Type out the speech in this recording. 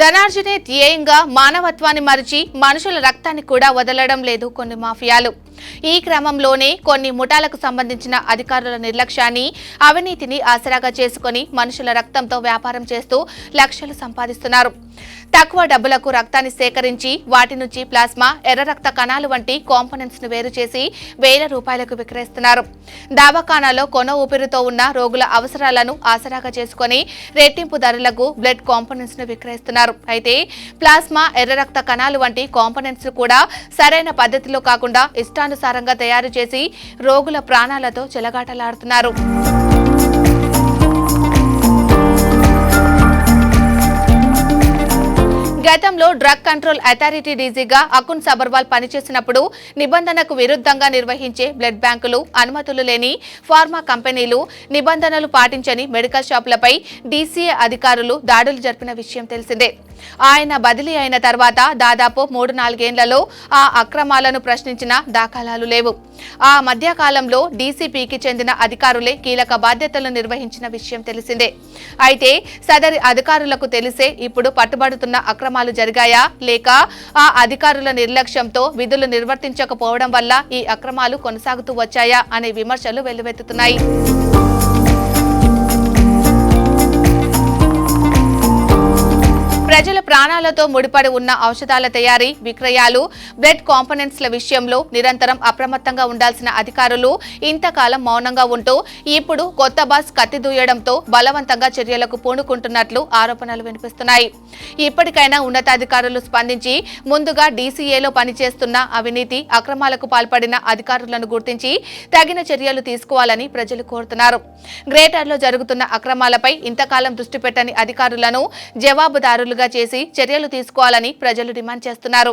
ధనార్జనే ధ్యేయంగా మానవత్వాన్ని మరిచి మనుషుల రక్తాన్ని కూడా వదలడం లేదు కొన్ని మాఫియాలు. ఈ క్రమంలోనే కొన్ని ముఠాలకు సంబంధించిన అధికారుల నిర్లక్ష్యాన్ని, అవినీతిని ఆసరాగా చేసుకుని మనుషుల రక్తంతో వ్యాపారం చేస్తూ లక్షలు సంపాదిస్తున్నారు. తక్కువ డబ్బులకు రక్తాన్ని సేకరించి వాటి నుంచి ప్లాస్మా, ఎర్ర రక్త కణాలు వంటి కాంపోనెంట్స్ ను వేరు చేసి వేల రూపాయలకు విక్రయిస్తున్నారు. దవాఖానాలో కొన ఊపిరితో ఉన్న రోగుల అవసరాలను ఆసరాగా చేసుకుని రెట్టింపు ధరలకు బ్లడ్ కాంపోనెంట్స్ ను విక్రయిస్తున్నారు. అయితే ప్లాస్మా, ఎర్ర రక్త కణాలు వంటి కాంపోనెంట్స్ కూడా సరైన పద్ధతిలో కాకుండా ఇష్టానుసారంగా తయారు చేసి రోగుల ప్రాణాలతో చెలగాటలాడుతున్నారు. గతంలో డ్రగ్ కంట్రోల్ అథారిటీ డీజీగా అకున్ సబర్వాల్ పనిచేసినప్పుడు నిబంధనకు విరుద్ధంగా నిర్వహించే బ్లడ్ బ్యాంకులు, అనుమతులు లేని ఫార్మా కంపెనీలు, నిబంధనలు పాటించని మెడికల్ షాపులపై డీసీఏ అధికారులు దాడులు జరిపిన విషయం తెలిసిందే. ఆయన బదిలీ అయిన తర్వాత దాదాపు 3-4 ఏళ్లలో ఆ అక్రమాలను ప్రశ్నించిన దాఖలాలు లేవు. ఆ మధ్యకాలంలో డీసీపీకి చెందిన అధికారులే కీలక బాధ్యతలు నిర్వహించిన విషయం తెలిసిందే. అయితే సదరి అధికారులకు తెలిసే ఇప్పుడు పట్టుబడుతున్న అక్రమాలు జరిగాయా, లేక ఆ అధికారుల నిర్లక్ష్యంతో విధులు నిర్వర్తించకపోవడం వల్ల ఈ అక్రమాలు కొనసాగుతూ వచ్చాయా అనే విమర్శలు వెల్లువెత్తుతున్నాయి. ప్రజల ప్రాణాలతో ముడిపడి ఉన్న ఔషధాల తయారీ, విక్రయాలు, బ్లడ్ కాంపోనెంట్స్ల విషయంలో నిరంతరం అప్రమత్తంగా ఉండాల్సిన అధికారులు ఇంతకాలం మౌనంగా ఉంటూ ఇప్పుడు కొత్త బాస్ కత్తి దూయడంతో బలవంతంగా చర్యలకు పూనుకుంటున్నట్లు ఆరోపణలు వినిపిస్తున్నాయి. ఇప్పటికైనా ఉన్నతాధికారులు స్పందించి ముందుగా డీసీఏలో పనిచేస్తున్న అవినీతి, అక్రమాలకు పాల్పడిన అధికారులను గుర్తించి తగిన చర్యలు తీసుకోవాలని ప్రజలు కోరుతున్నారు. గ్రేటర్లో జరుగుతున్న అక్రమాలపై ఇంతకాలం దృష్టి పెట్టని అధికారులను జవాబుదారులుగా చేసి చర్యలు తీసుకోవాలని ప్రజలు డిమాండ్ చేస్తున్నారు.